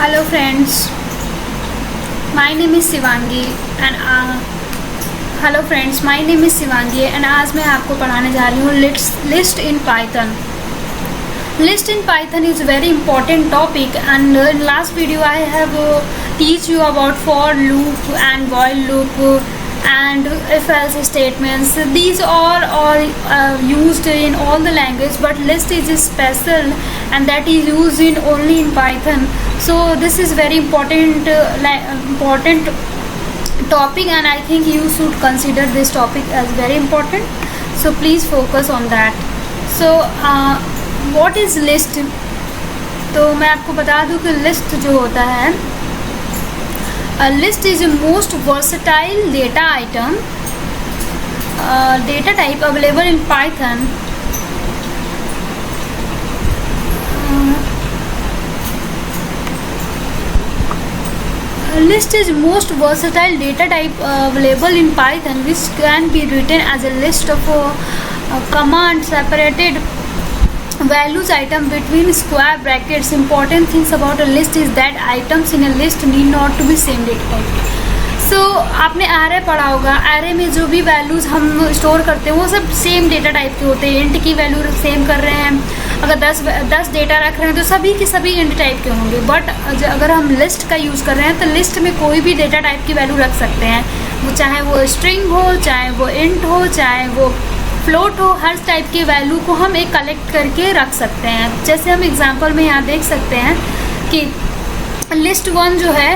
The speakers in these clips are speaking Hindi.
Hello friends, my name is Shivangi and आज मैं आपको पढ़ाने जा रही हूँ list in Python. List in Python is very important topic, and in last video I have teach you about for loop and while loop and if else statements. These are all used in all the language, but list is special and that is used in only in Python. So this is very important topic, and I think you should consider this topic as very important. So please focus on that. So what is list. तो मैं आपको बता दूं कि लिस्ट जो होता है, list is a most versatile data item data type available in Python. List is most versatile data type available in Python, which can be written as a list of command separated values item between square brackets. Important things about a list is that items in a list need not to be same data type. So आपने array पढ़ा होगा. array में जो भी वैल्यूज़ हम स्टोर करते हैं वो सब सेम डेटा टाइप के होते हैं. इंट की वैल्यू सेम कर रहे हैं, अगर 10 डेटा रख रहे हैं तो सभी के सभी इंट टाइप के होंगे. बट अगर हम लिस्ट का यूज़ कर रहे हैं तो लिस्ट में कोई भी डेटा टाइप की वैल्यू रख सकते हैं, वो चाहे वो स्ट्रिंग हो, चाहे वो इंट हो, चाहे वो फ्लोट हो. हर टाइप की वैल्यू को हम एक कलेक्ट करके रख सकते हैं. जैसे हम एग्जांपल में यहाँ देख सकते हैं कि लिस्ट 1 जो है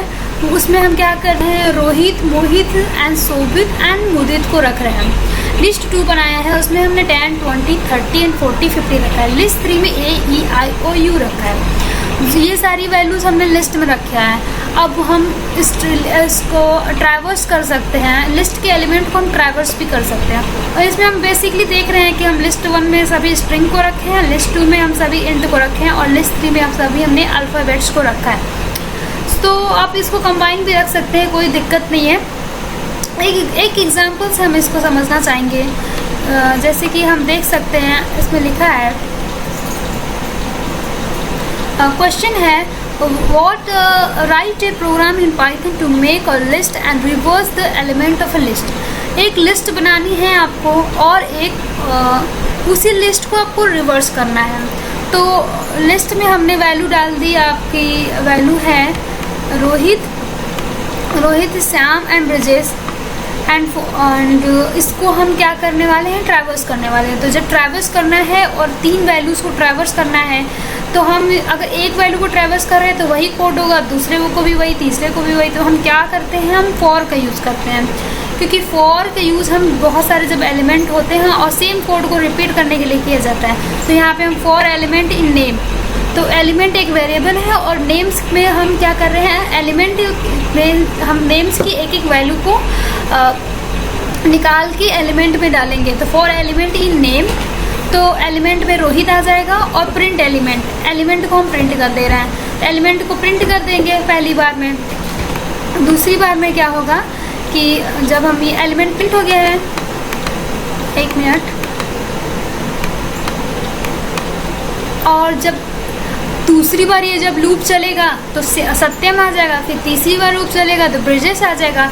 उसमें हम क्या कर रहे हैं, रोहित, मोहित एंड शोभित एंड मुदित को रख रहे हैं. लिस्ट 2 बनाया है, उसमें हमने 10, 20, 30 एंड 40, 50 रखा है. लिस्ट 3 में AEIOU रखा है. ये सारी वैल्यूज़ हमने लिस्ट में रखा है. अब हम इसको ट्रैवर्स कर सकते हैं. लिस्ट के एलिमेंट को हम ट्रैवर्स भी कर सकते हैं. और इसमें हम बेसिकली देख रहे हैं कि हम लिस्ट 1 में सभी स्ट्रिंग को रखे हैं, लिस्ट 2 में हम सभी इंट को रखे हैं, और लिस्ट 3 में हम सभी हमने अल्फ़ाबेट्स को रखा है. तो आप इसको कंबाइन भी रख सकते हैं, कोई दिक्कत नहीं है. एक एग्जाम्पल से हम इसको समझना चाहेंगे. जैसे कि हम देख सकते हैं इसमें लिखा है, क्वेश्चन है what write a program in Python to make a list and reverse the element of a list. एक लिस्ट बनानी है आपको और एक उसी लिस्ट को आपको रिवर्स करना है. तो लिस्ट में हमने वैल्यू डाल दी. आपकी वैल्यू है रोहित, श्याम एंड ब्रजेश एंड इसको हम क्या करने वाले हैं, ट्रैवर्स करने वाले हैं. तो जब ट्रैवर्स करना है और 3 वैल्यूज़ को ट्रैवर्स करना है, तो हम अगर एक वैल्यू को ट्रैवर्स कर रहे हैं तो वही कोड होगा, दूसरे को भी वही, तीसरे को भी वही. तो हम क्या करते हैं, हम फॉर का यूज़ करते हैं, क्योंकि फॉर का यूज़ हम बहुत सारे जब एलिमेंट होते हैं और सेम कोड को रिपीट करने के लिए किया जाता है. तो यहाँ पे हम फॉर एलिमेंट इन नेम, तो एलिमेंट एक वेरिएबल है और नेम्स में हम क्या कर रहे हैं, एलिमेंट में हम नेम्स की एक एक वैल्यू को निकाल के एलिमेंट में डालेंगे. तो फॉर एलिमेंट इन नेम, तो एलिमेंट में रोहित आ जाएगा, और प्रिंट एलिमेंट को हम प्रिंट कर दे रहे हैं. एलिमेंट को प्रिंट कर देंगे पहली बार में. दूसरी बार में क्या होगा कि जब हम ये एलिमेंट प्रिंट हो गया है, 1 मिनट, और जब दूसरी बार ये जब लूप चलेगा तो सत्यम आ जाएगा. फिर तीसरी बार लूप चलेगा तो ब्रिजेश आ जाएगा.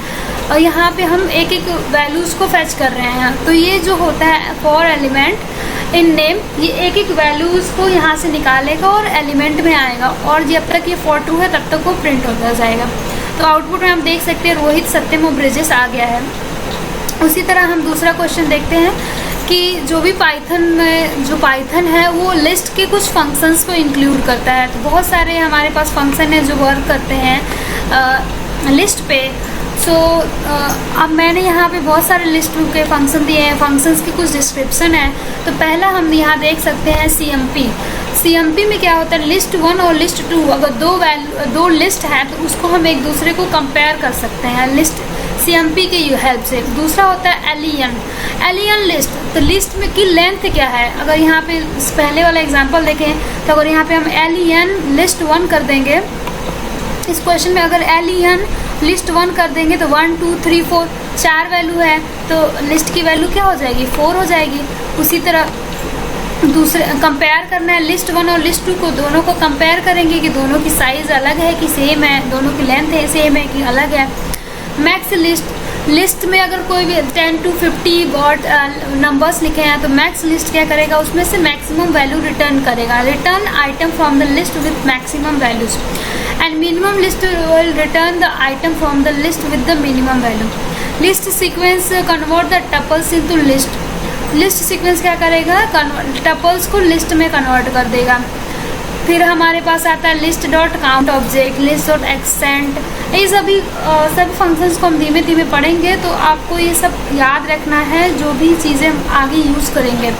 और यहाँ पे हम एक एक वैल्यूज़ को फैच कर रहे हैं. तो ये जो होता है फॉर एलिमेंट इन नेम, ये एक एक वैल्यूज़ को यहाँ से निकालेगा और एलिमेंट में आएगा, और जब तक ये फॉर ट्रू है तब तक वो प्रिंट होता जाएगा. तो आउटपुट में हम देख सकते हैं रोहित, सत्यम और ब्रिजेश आ गया है. उसी तरह हम दूसरा क्वेश्चन देखते हैं कि जो भी पाइथन है वो लिस्ट के कुछ फंक्शंस को इंक्लूड करता है. तो बहुत सारे हमारे पास फंक्शन है जो वर्क करते हैं लिस्ट पे. सो अब मैंने यहाँ पे बहुत सारे लिस्ट के फंक्शन दिए हैं. फंक्शंस की कुछ डिस्क्रिप्शन है. तो पहला हम यहाँ देख सकते हैं CMP में क्या होता है, लिस्ट 1 और लिस्ट 2, अगर दो लिस्ट है तो उसको हम एक दूसरे को कंपेयर कर सकते हैं लिस्ट CMP के हेल्प से. दूसरा होता है एलियन लिस्ट. तो लिस्ट में की लेंथ क्या है, अगर यहाँ पे पहले वाला एग्जांपल देखें तो अगर यहाँ पे हम एलियन लिस्ट 1 कर देंगे, इस क्वेश्चन में अगर एलियन लिस्ट 1 कर देंगे तो 1, 2, 3, 4 4 वैल्यू है, तो लिस्ट की वैल्यू क्या हो जाएगी, 4 हो जाएगी. उसी तरह दूसरे कंपेयर करना है लिस्ट 1 और लिस्ट 2 को, दोनों को कंपेयर करेंगे कि दोनों की साइज़ अलग है कि सेम है, दोनों की लेंथ है सेम है कि अलग है। मैक्स लिस्ट में अगर कोई भी 10 to 50 और नंबर्स लिखे हैं तो मैक्स लिस्ट क्या करेगा, उसमें से मैक्सिमम वैल्यू रिटर्न करेगा। Return item from the list with maximum values and minimum list will return the item from the list with the minimum value. List sequence convert the tuples into list. List sequence क्या करेगा, टपल्स को लिस्ट में कन्वर्ट कर देगा। फिर हमारे पास आता है list dot count object, list dot extend. ये सभी फंक्शंस को हम धीमे धीमे पढ़ेंगे, तो आपको ये सब याद रखना है जो भी चीज़ें हम आगे यूज़ करेंगे।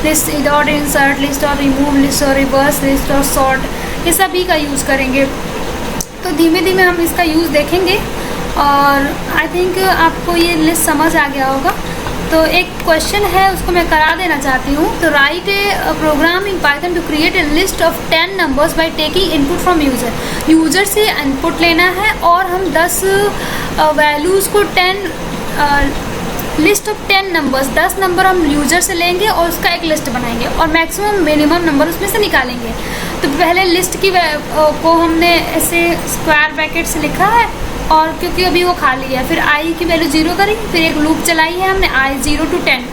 List dot insert, list dot remove, list dot reverse, list dot sort, ये सभी का यूज़ करेंगे। तो धीमे धीमे हम इसका यूज़ देखेंगे और आई थिंक आपको ये लिस्ट समझ आ गया होगा। तो एक क्वेश्चन है उसको मैं करा देना चाहती हूँ। तो write a program in Python to create a list of 10 numbers by taking input from user. User से इनपुट लेना है और हम 10 वैल्यूज़ को 10 लिस्ट ऑफ 10 नंबर्स, 10 नंबर हम यूज़र से लेंगे और उसका एक लिस्ट बनाएंगे और मैक्सिमम मिनिमम नंबर उसमें से निकालेंगे। तो पहले लिस्ट की को हमने ऐसे स्क्वायर ब्रैकेट से लिखा है और क्योंकि अभी वो खाली है, फिर आई की वैल्यू 0 करी, फिर एक लूप चलाई है हमने आई 0 to 10,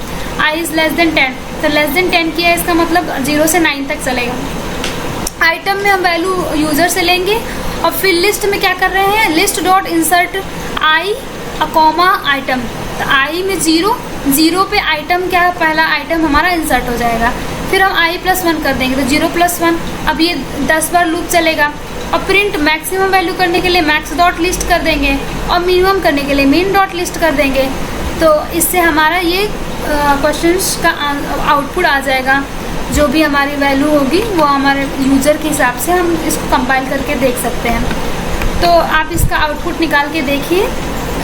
I is less than 10, तो लेस देन 10 किया है, इसका मतलब 0 से 9 तक चलेगा। आइटम में हम वैल्यू यूज़र से लेंगे और फिर लिस्ट में क्या कर रहे हैं, लिस्ट डॉट इंसर्ट आई कॉमा आइटम। तो आई में 0 पे आइटम क्या है, पहला आइटम हमारा इंसर्ट हो जाएगा। फिर हम आई +1 कर देंगे तो 0+1। अब ये 10 बार लूप चलेगा और प्रिंट मैक्सिमम वैल्यू करने के लिए मैक्स डॉट लिस्ट कर देंगे और मिनिमम करने के लिए मिन डॉट लिस्ट कर देंगे। तो इससे हमारा ये क्वेश्चंस का आउटपुट आ जाएगा। जो भी हमारी वैल्यू होगी वो हमारे यूज़र के हिसाब से हम इसको कंपाइल करके देख सकते हैं। तो आप इसका आउटपुट निकाल के देखिए,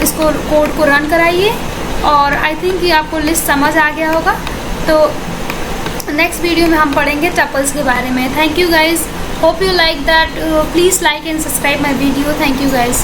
इसको कोड को रन कराइए और आई थिंक ये आपको लिस्ट समझ आ गया होगा। तो नेक्स्ट वीडियो में हम पढ़ेंगे टपल्स के बारे में। Thank you guys, hope you like that. Please like and subscribe my video. Thank you guys.